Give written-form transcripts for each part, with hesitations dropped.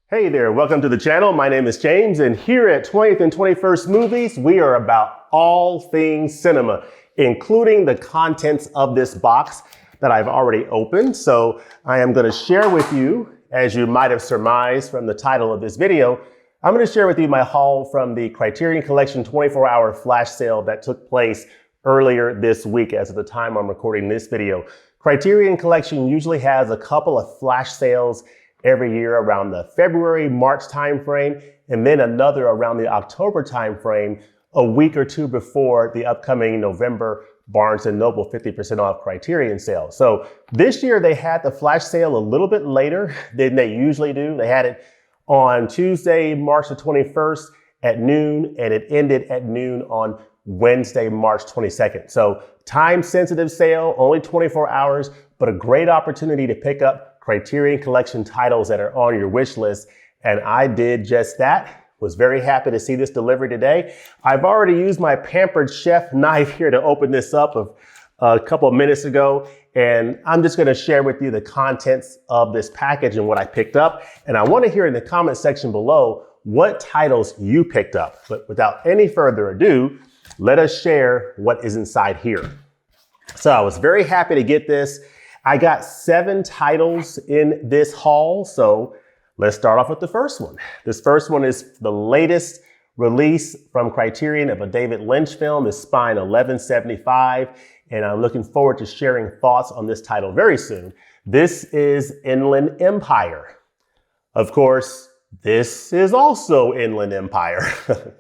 Hey there, welcome to the channel. My name is James, and here at 20th and 21st Movies, we are about all things cinema, including the contents of this box that I've already opened. So I am going to share with you, as you might have surmised from the title of this video, I'm going to share with you my haul from the Criterion Collection 24-hour flash sale that took place earlier this week as of the time I'm recording this video. Criterion Collection usually has a couple of flash sales every year around the February, March timeframe, and then another around the October timeframe, a week or two before the upcoming November Barnes & Noble 50% off Criterion sale. So this year they had the flash sale a little bit later than they usually do. They had it on Tuesday, March the 21st at noon, and it ended at noon on Wednesday, March 22nd. So time-sensitive sale, only 24 hours, but a great opportunity to pick up Criterion Collection titles that are on your wish list. And I did just that. Was very happy to see this delivery today. I've already used my Pampered Chef knife here to open this up a couple of minutes ago. And I'm just going to share with you the contents of this package and what I picked up. And I want to hear in the comment section below what titles you picked up. But without any further ado, let us share what is inside here. So I was very happy to get this. I got 7 titles in this haul, so let's start off with the first one. This first one is the latest release from Criterion of a David Lynch film, is Spine 1175, and I'm looking forward to sharing thoughts on this title very soon. This is Inland Empire. Of course, this is also Inland Empire.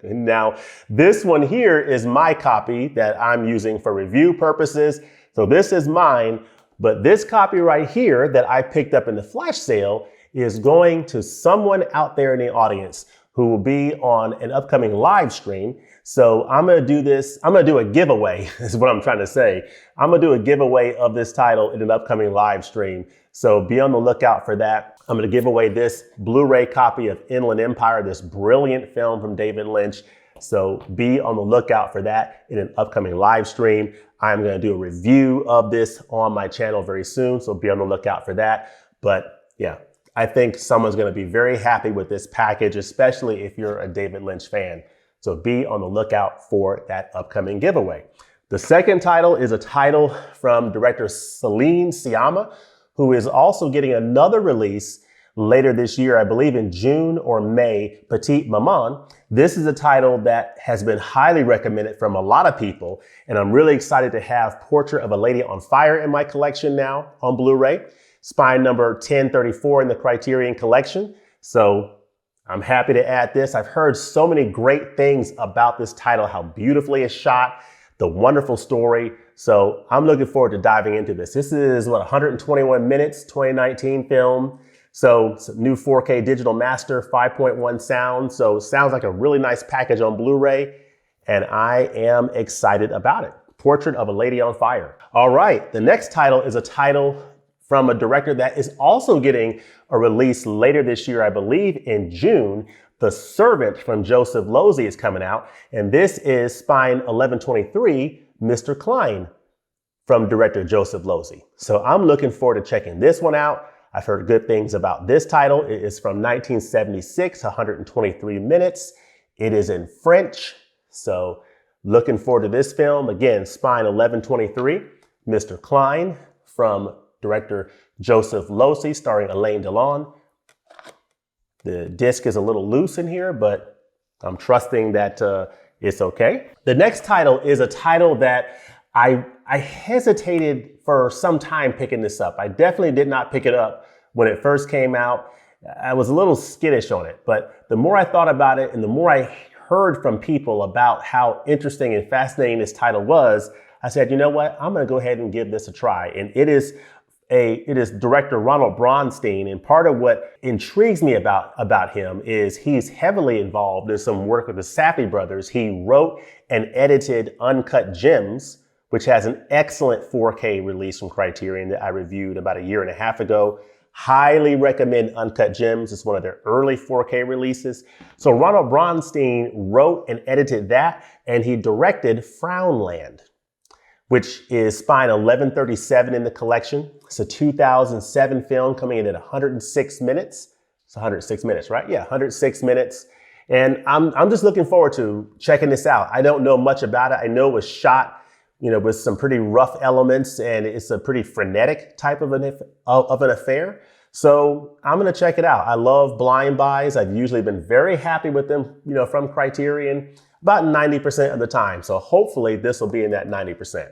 Now, this one here is my copy that I'm using for review purposes, so this is mine. But this copy right here that I picked up in the flash sale is going to someone out there in the audience who will be on an upcoming live stream. So I'm going to do this. I'm going to do a giveaway is what I'm trying to say. I'm going to do a giveaway of this title in an upcoming live stream. So be on the lookout for that. I'm going to give away this Blu-ray copy of Inland Empire, this brilliant film from David Lynch. So be on the lookout for that in an upcoming live stream. I'm going to do a review of this on my channel very soon, so be on the lookout for that. But yeah, I think someone's going to be very happy with this package, especially if you're a David Lynch fan. So be on the lookout for that upcoming giveaway. The second title is a title from director Celine Sciamma, who is also getting another release later this year, I believe in June or May, Petite Maman. This is a title that has been highly recommended from a lot of people, and I'm really excited to have Portrait of a Lady on Fire in my collection now on Blu-ray. Spine number 1034 in the Criterion Collection. So I'm happy to add this. I've heard so many great things about this title, how beautifully it's shot, the wonderful story. So I'm looking forward to diving into this. This is 121 minutes, 2019 film. So it's a new 4K digital master, 5.1 sound. So it sounds like a really nice package on Blu-ray, and I am excited about it. Portrait of a Lady on Fire. All right, the next title is a title from a director that is also getting a release later this year, I believe in June. The Servant from Joseph Losey is coming out, and this is Spine 1123, Mr. Klein from director Joseph Losey. So I'm looking forward to checking this one out. I've heard good things about this title. It is from 1976, 123 minutes. It is in French. So looking forward to this film. Again, Spine 1123, Mr. Klein from director Joseph Losey, starring Alain Delon. The disc is a little loose in here, but I'm trusting that it's okay. The next title is a title that I hesitated for some time picking this up. I definitely did not pick it up when it first came out. I was a little skittish on it, but the more I thought about it and the more I heard from people about how interesting and fascinating this title was, I said, you know what? I'm going to go ahead and give this a try. And it is director Ronald Bronstein. And part of what intrigues me about him is he's heavily involved in some work with the Safdie brothers. He wrote and edited Uncut Gems, which has an excellent 4K release from Criterion that I reviewed about a year and a half ago. Highly recommend Uncut Gems. It's one of their early 4K releases. So Ronald Bronstein wrote and edited that, and he directed Frownland, which is Spine 1137 in the collection. It's a 2007 film coming in at 106 minutes. It's 106 minutes, right? Yeah, 106 minutes. And I'm just looking forward to checking this out. I don't know much about it. I know it was shot, with some pretty rough elements, and it's a pretty frenetic type of an affair. So I'm going to check it out. I love blind buys. I've usually been very happy with them, from Criterion about 90% of the time. So hopefully this will be in that 90%.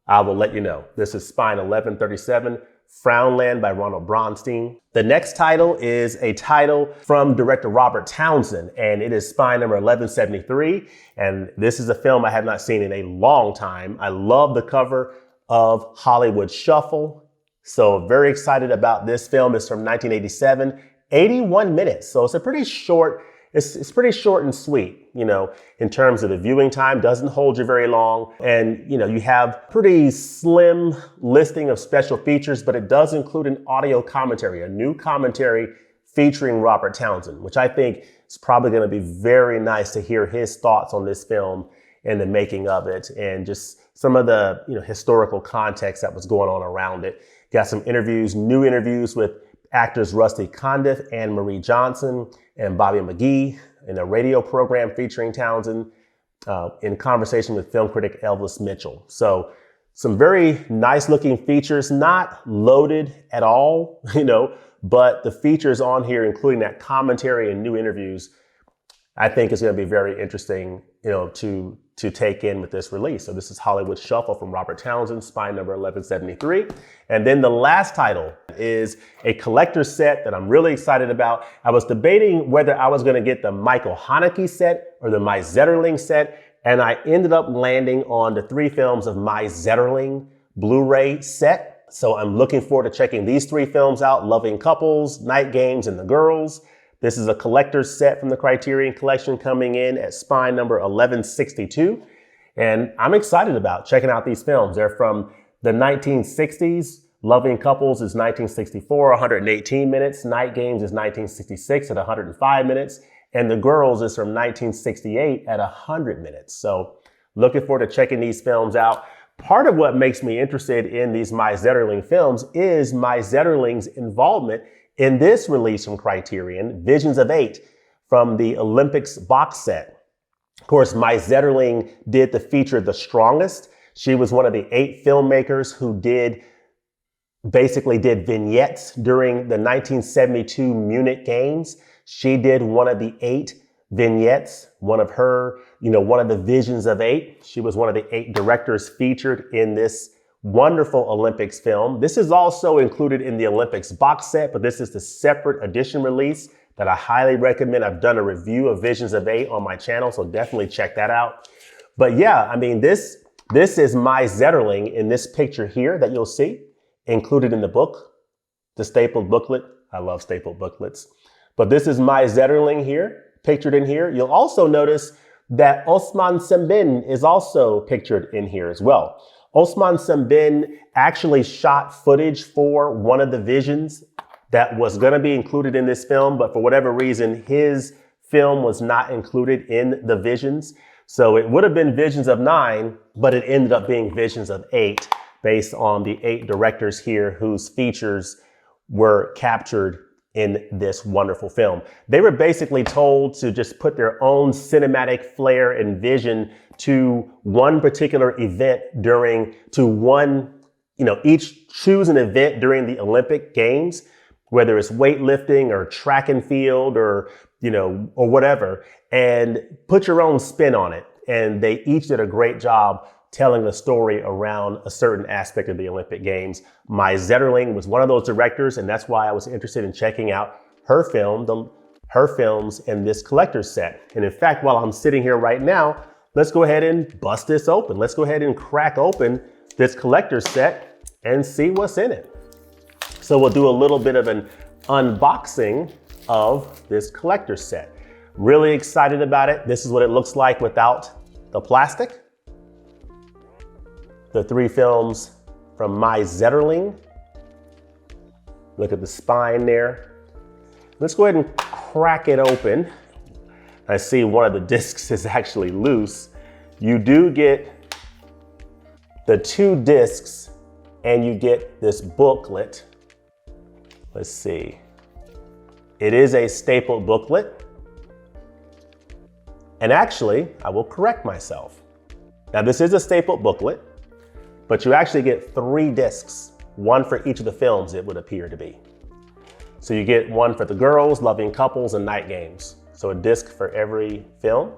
I will let you know. This is Spine 1137, Frownland by Ronald Bronstein. The next title is a title from director Robert Townsend, and it is Spine number 1173. And this is a film I have not seen in a long time. I love the cover of Hollywood Shuffle. So very excited about this film. It's from 1987, 81 minutes. So it's a pretty short, it's pretty short and sweet, in terms of the viewing time. Doesn't hold you very long. And, you have pretty slim listing of special features, but it does include an audio commentary, a new commentary featuring Robert Townsend, which I think is probably going to be very nice to hear his thoughts on this film and the making of it, and just some of the, historical context that was going on around it. Got some interviews, new interviews with actors Rusty Condiff and Marie Johnson and Bobby McGee in a radio program featuring Townsend, in conversation with film critic Elvis Mitchell. So some very nice looking features, not loaded at all, but the features on here, including that commentary and new interviews, I think is going to be very interesting, to take in with this release. So this is Hollywood Shuffle from Robert Townsend, Spine number 1173. And then the last title is a collector's set that I'm really excited about. I was debating whether I was going to get the Michael Haneke set or the My Zetterling set, and I ended up landing on the 3 films of My Zetterling Blu-ray set. So I'm looking forward to checking these 3 films out: Loving Couples, Night Games, and The Girls. This is a collector's set from the Criterion Collection coming in at Spine number 1162. And I'm excited about checking out these films. They're from the 1960s. Loving Couples is 1964, 118 minutes. Night Games is 1966 at 105 minutes. And The Girls is from 1968 at 100 minutes. So looking forward to checking these films out. Part of what makes me interested in these My Zetterling films is My Zetterling's involvement in this release from Criterion, Visions of 8, from the Olympics box set. Of course, My Zetterling did the feature The Strongest. She was one of the 8 filmmakers who basically did vignettes during the 1972 Munich Games. She did one of the 8 vignettes, one of her, one of the Visions of 8. She was one of the 8 directors featured in this wonderful Olympics film. This is also included in the Olympics box set, but this is the separate edition release that I highly recommend. I've done a review of Visions of 8 on my channel, so definitely check that out. But yeah, this is My Zetterling in this picture here that you'll see included in the book, the stapled booklet. I love stapled booklets. But this is My Zetterling here, pictured in here. You'll also notice that Osman Sembin is also pictured in here as well. Osman Sembin actually shot footage for one of the Visions that was going to be included in this film, but for whatever reason, his film was not included in the Visions. So it would have been Visions of 9, but it ended up being Visions of 8, based on the 8 directors here whose features were captured in this wonderful film. They were basically told to just put their own cinematic flair and vision to one particular event each choose an event during the Olympic Games, whether it's weightlifting or track and field or whatever, and put your own spin on it. And they each did a great job telling a story around a certain aspect of the Olympic Games. My Zetterling was one of those directors, and that's why I was interested in checking out her films in this collector's set. And in fact, while I'm sitting here right now, let's go ahead and bust this open. Let's go ahead and crack open this collector's set and see what's in it. So we'll do a little bit of an unboxing of this collector's set. Really excited about it. This is what it looks like without the plastic. The 3 films from My Zetterling. Look at the spine there. Let's go ahead and crack it open. I see one of the discs is actually loose. You do get the 2 discs and you get this booklet. Let's see. It is a stapled booklet. And actually, I will correct myself. Now this is a stapled booklet, but you actually get 3 discs, one for each of the films it would appear to be. So you get one for the girls, loving couples, and night games. So a disc for every film,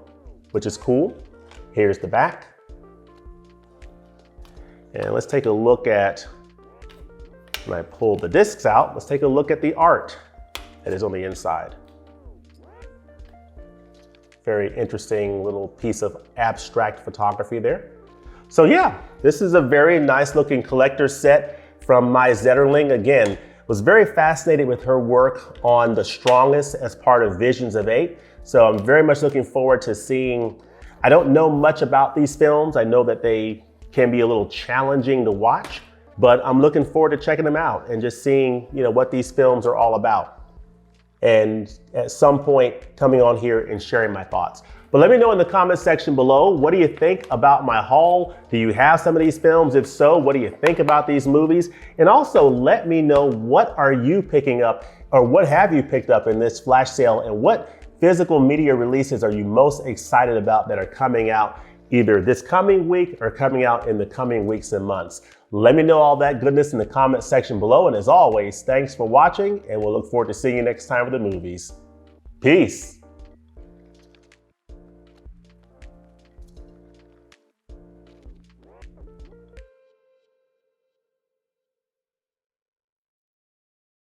which is cool. Here's the back. And let's take a look at, when I pull the discs out, let's take a look at the art that is on the inside. Very interesting little piece of abstract photography there. So yeah, this is a very nice looking collector's set from my Zetterling. Again, was very fascinated with her work on The Strongest as part of Visions of 8. So I'm very much looking forward to seeing, I don't know much about these films. I know that they can be a little challenging to watch, but I'm looking forward to checking them out and just seeing, what these films are all about. And at some point coming on here and sharing my thoughts. But let me know in the comment section below, what do you think about my haul? Do you have some of these films? If so, what do you think about these movies? And also let me know, what are you picking up, or what have you picked up in this flash sale, and what physical media releases are you most excited about that are coming out either this coming week or coming out in the coming weeks and months? Let me know all that goodness in the comment section below. And as always, thanks for watching, and we'll look forward to seeing you next time with the movies. Peace.